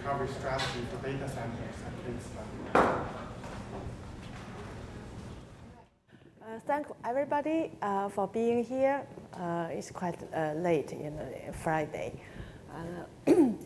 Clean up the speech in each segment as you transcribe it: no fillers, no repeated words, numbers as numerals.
recovery strategy for data centers and things like that. Thank everybody for being here. It's quite late, Friday. And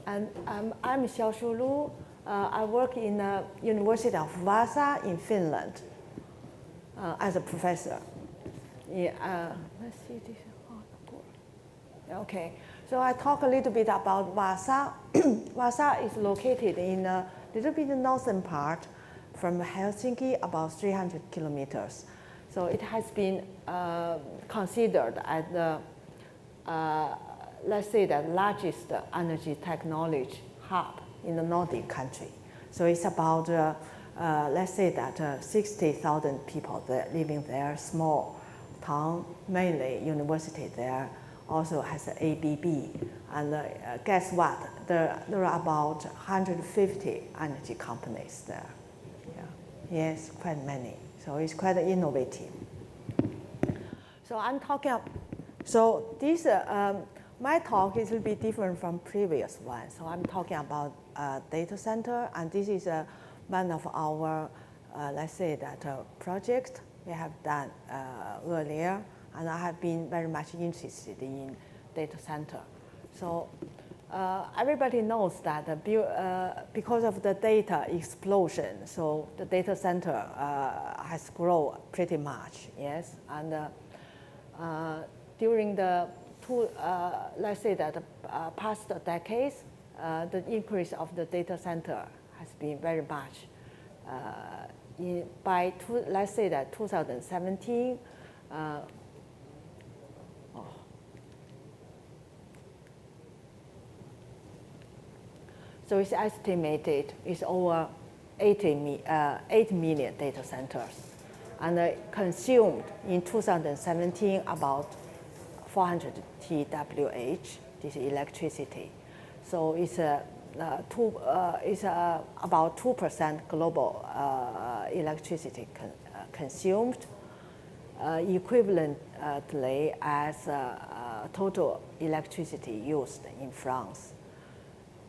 I'm Xiaoshu Lu. I work in the University of Vaasa in Finland as a professor. Yeah, let's see this. Okay, so I talk a little bit about Vaasa. Vaasa is located in a little bit northern part from Helsinki, about 300 kilometers. So it has been considered as the, let's say, the largest energy technology hub in the Nordic country. So it's about, let's say that 60,000 people there, living there, small town, mainly university there, also has an ABB. And guess what? There are about 150 energy companies there. Yeah. Yes, quite many. So it's quite innovative. So I'm talking, so this, my talk is a little bit different from previous one. So I'm talking about data center, and this is one of our, let's say that project we have done earlier, and I have been very much interested in data center. So everybody knows that because of the data explosion, so the data center has grown pretty much, yes. And during the let's say that past decades, the increase of the data center has been very much. Let's say that 2017, so it's estimated it's over 8 million data centers, and consumed in 2017 about 400 TWh, this electricity. So it's about 2% global electricity consumed, equivalently as total electricity used in France,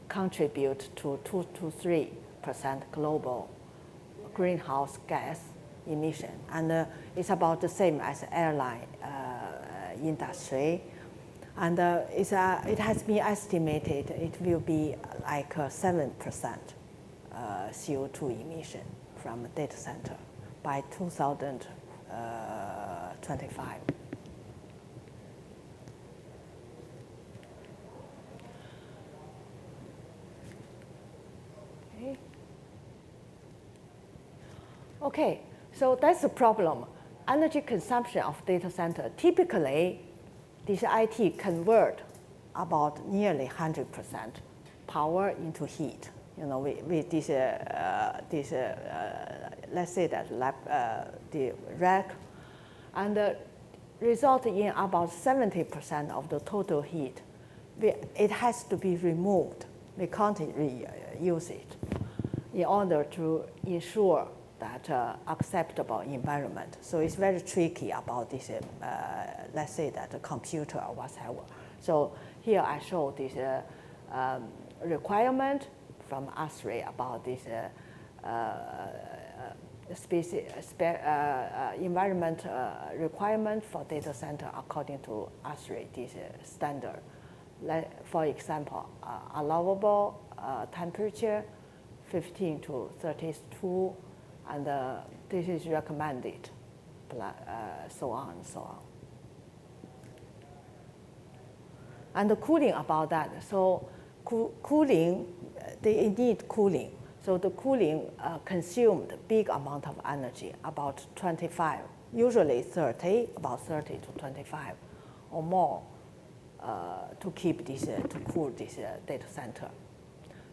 contribute to 2 to 3% global greenhouse gas emission. And it's about the same as airline industry. And it has been estimated it will be like 7% CO2 emission from a data center by 2025. Okay, so that's the problem. Energy consumption of data center. Typically, this IT convert about nearly 100% power into heat. With this, let's say that the rack, and result in about 70% of the total heat. It has to be removed. We can't reuse it in order to ensure that acceptable environment. So it's very tricky about this, let's say that a computer or whatever. So here I show this requirement from ASRI about this environment requirement for data center according to ASRI, this standard. For example, allowable temperature 15 to 32, and this is recommended, so on and so on. And the cooling about that, so cooling, they need cooling. So the cooling consumed a big amount of energy, about 25, usually 30, about 30 to 25 or more to keep this, to cool this data center.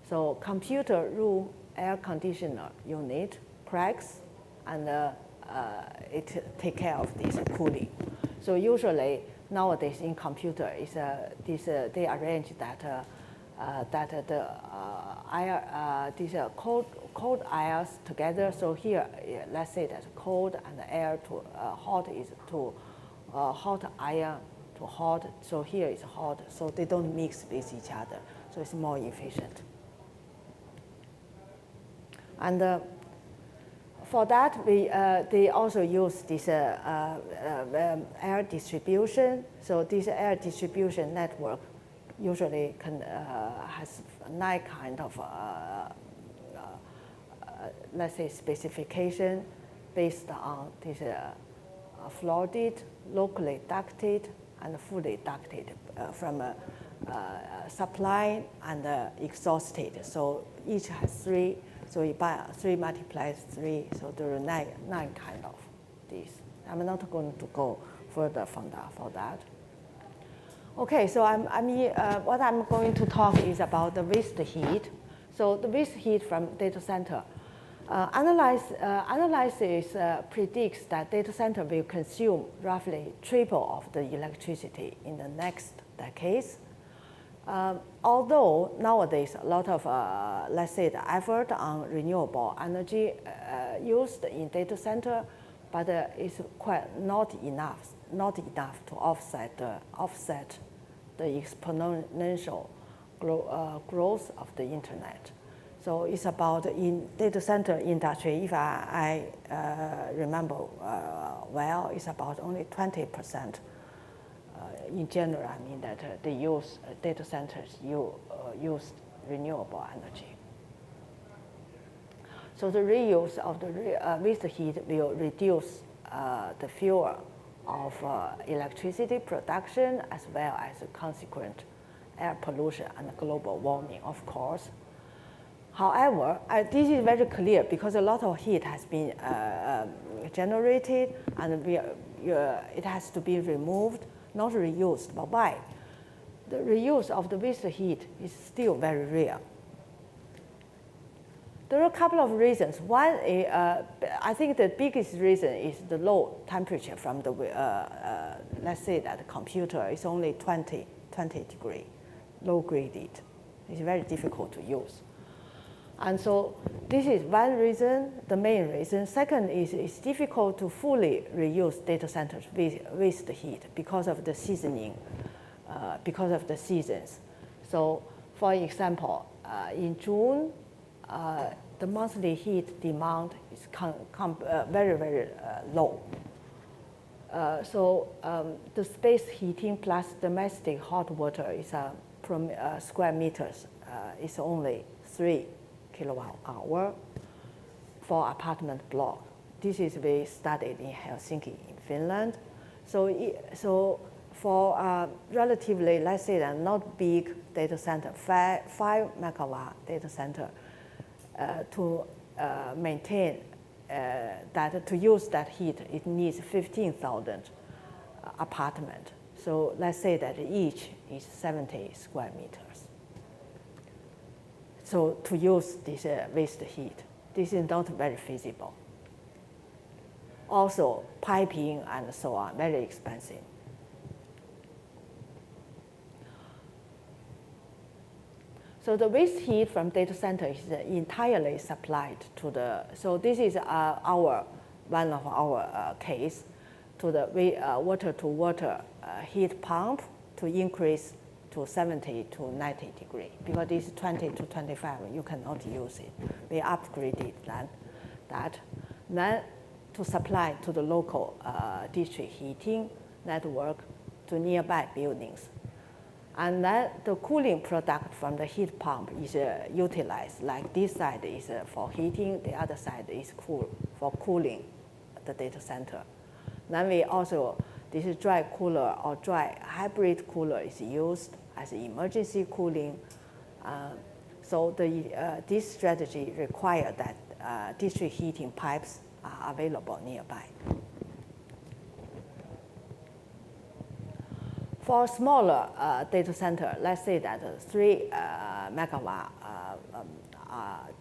So computer room air conditioner unit cracks, and it take care of this cooling. So usually nowadays in computer is they arrange that the air these cold airs together. So here let's say that cold and air to hot is to hot air to hot. So here is hot. So they don't mix with each other. So it's more efficient. And for that, they also use this air distribution. So this air distribution network usually has 9 kind of, let's say, specification based on this flooded, locally ducted, and fully ducted from supply and exhausted. So each has 3. So you buy 3 multiplies 3, so there are 9 kind of these. I'm not going to go further from that for that. Okay, so what I'm going to talk is about the waste heat. So the waste heat from data center. Analysis predicts that data center will consume roughly triple of the electricity in the next decades. Although nowadays a lot of, let's say, the effort on renewable energy used in data center, but it's quite not enough to offset the exponential growth of the internet. So it's about in data center industry, if I remember well, it's about only 20%. In general, I mean that they use data centers use renewable energy. So the reuse of the waste heat will reduce the fuel of electricity production as well as the consequent air pollution and global warming, of course. However, this is very clear because a lot of heat has been generated and it has to be removed, not reused. But why? The reuse of the waste heat is still very rare. There are a couple of reasons. One, I think the biggest reason is the low temperature from the, let's say that the computer is only 20 degrees, low graded. It's very difficult to use. And so this is one reason, the main reason. Second is it's difficult to fully reuse data centers waste heat because of the seasoning, because of the seasons. So for example, in June, the monthly heat demand is very, very low. So the space heating plus domestic hot water is from square meters is only 3 kilowatt-hour for apartment block. This is we studied in Helsinki in Finland. So for relatively, let's say, a not big data center, 5 megawatt data center, to maintain that, to use that heat, it needs 15,000 apartment. So let's say that each is 70 square meters. So to use this waste heat, this is not very feasible. Also, piping and so on, very expensive. So the waste heat from data center is entirely supplied to the, so this is one of our case, to the water-to-water heat pump to increase to 70 to 90 degrees. Because this 20 to 25, you cannot use it. We upgraded that. Then to supply to the local district heating network to nearby buildings. And then the cooling product from the heat pump is utilized. Like this side is for heating, the other side is for cooling the data center. Then we also, this is dry cooler or dry hybrid cooler is used as emergency cooling. So this strategy requires that district heating pipes are available nearby. For a smaller data center, let's say that 3 megawatt,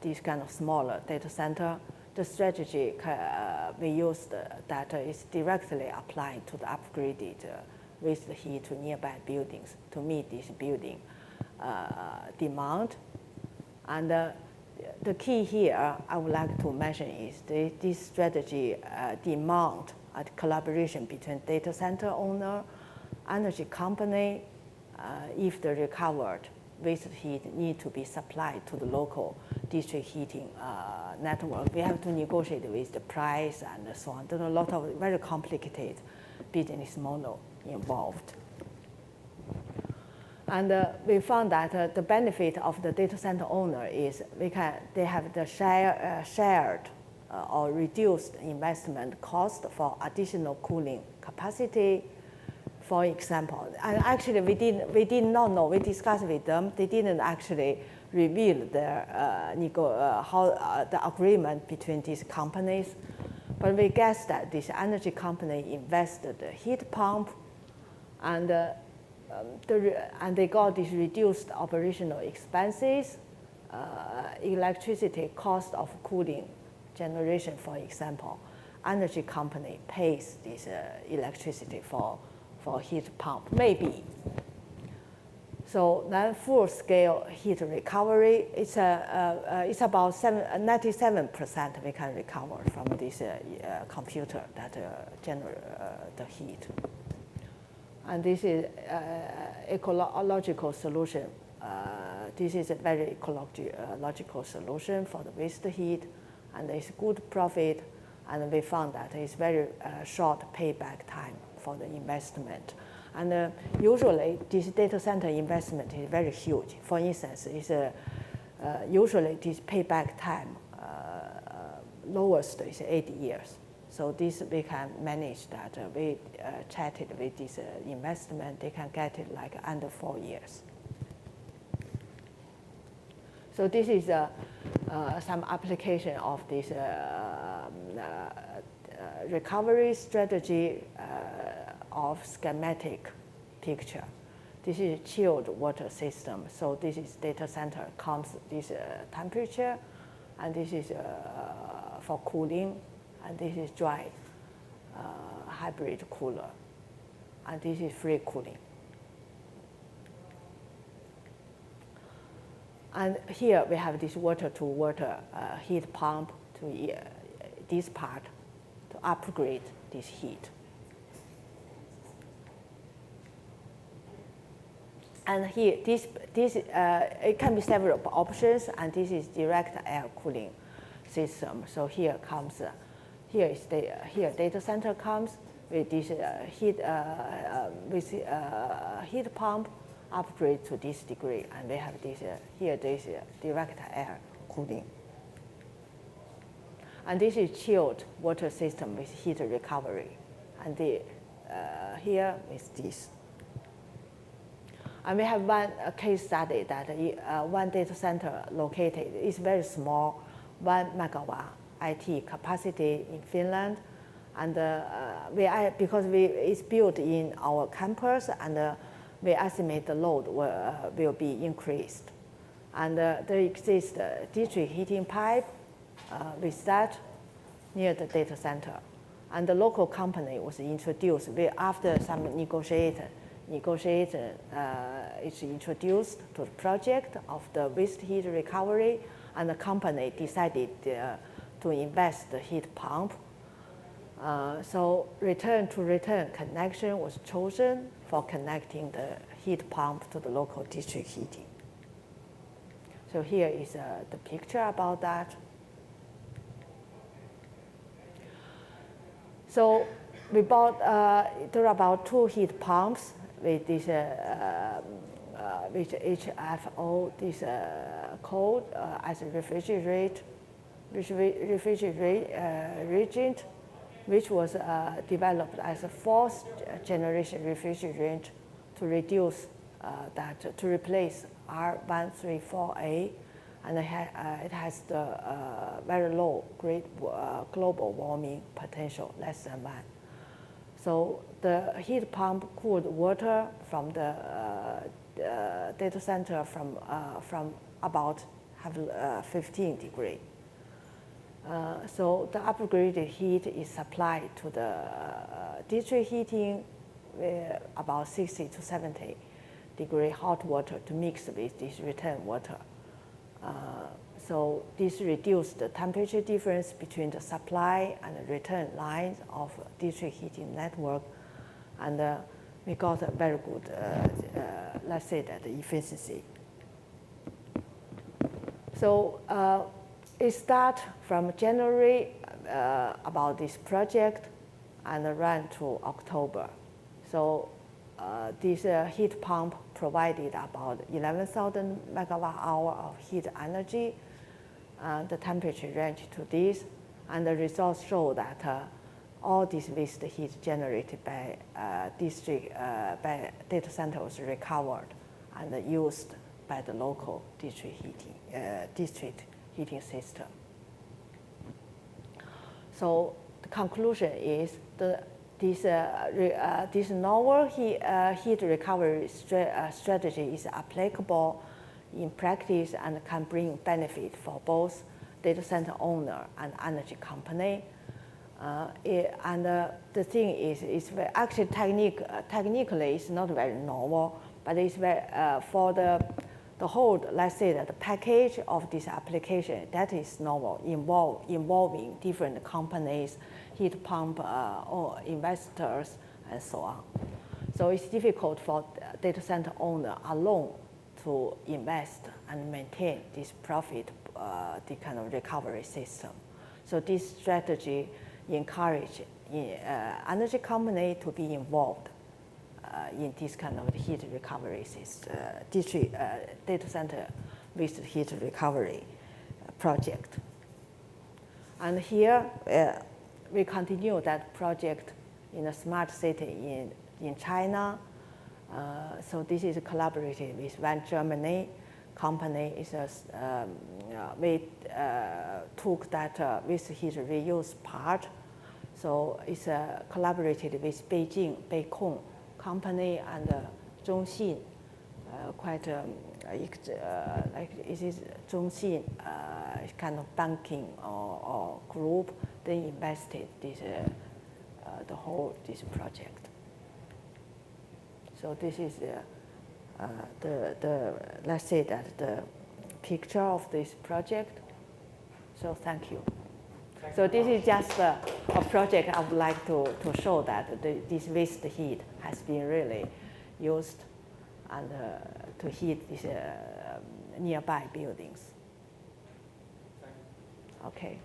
this kind of smaller data center, the strategy we used that is directly applied to the upgraded waste heat to nearby buildings to meet this building demand. And the key here I would like to mention is this strategy demand a collaboration between data center owner, energy company, if the recovered waste heat need to be supplied to the local district heating network. We have to negotiate with the price and so on. There's a lot of very complicated business model involved. And we found that the benefit of the data center owner is they have the shared or reduced investment cost for additional cooling capacity, for example. And actually, we did not know. We discussed with them. They didn't actually reveal their the agreement between these companies. But we guessed that this energy company invested the heat pump, and they got these reduced operational expenses, electricity cost of cooling generation, for example. Energy company pays this electricity for heat pump, maybe. So then full-scale heat recovery, it's about 97% we can recover from this computer that generate the heat. And this is ecological solution. This is a very ecological solution for the waste heat, and it's good profit. And we found that it's very short payback time for the investment. And usually, this data center investment is very huge. For instance, usually this payback time lowest is 8 years. So this we can manage that. We chatted with this investment. They can get it like under 4 years. So this is some application of this recovery strategy of schematic picture. This is chilled water system. So this is data center comes this temperature, and this is for cooling, and this is dry hybrid cooler, and this is free cooling. And here we have this water-to-water heat pump to this part to upgrade this heat. And here, it can be several options, and this is direct air cooling system. So here comes, here data center comes with this heat pump upgrade to this degree, and we have this here. This direct air cooling, and this is chilled water system with heat recovery, and here is this. And we have one case study that one data center located is very small, 1 megawatt IT capacity in Finland, and because it's built in our campus, and we estimate the load will be increased. And there exists a district heating pipe with that near the data center. And the local company was introduced. After some negotiation, it's introduced to the project of the waste heat recovery, and the company decided to invest the heat pump. So return-to-return connection was chosen for connecting the heat pump to the local district heating. So here is the picture about that. So we bought, there are about 2 heat pumps with this, with HFO, this code as a refrigerant, which was developed as a 4th generation refrigerant to reduce to replace R134A, and it has the very low global warming potential, less than 1. So the heat pump cooled water from the data center from about 15 degrees. So the upgraded heat is supplied to the district heating with about 60 to 70 degree hot water to mix with this return water. So this reduced the temperature difference between the supply and the return lines of district heating network, and we got a very good, let's say that, efficiency. So it starts from January about this project and ran to October. So this heat pump provided about 11,000 megawatt hour of heat energy. The temperature ranged to this, and the results show that all this waste heat generated by by data center was recovered and used by the local district heating system. So the conclusion is this novel heat recovery strategy is applicable in practice and can bring benefit for both data center owner and energy company. The thing is, it's very, actually technically it's not very novel, but it's very, for the whole, let's say that the package of this application, that is novel, involving different companies, heat pump or investors, and so on. So it's difficult for data center owner alone to invest and maintain this profit, the kind of recovery system. So this strategy encourage energy company to be involved in this kind of heat recovery system, data center with heat recovery project. And here we continue that project in a smart city in China. So this is collaborated with one Germany company. We took that waste heat reuse part. So it's collaborated with Beijing Beikong company and Zhongxin, quite like it is Zhongxin kind of banking or group. They invested this this project. So this is let's say that the picture of this project. So thank you. So this is just a project I would like to show that this waste heat has been really used and to heat these nearby buildings. Okay.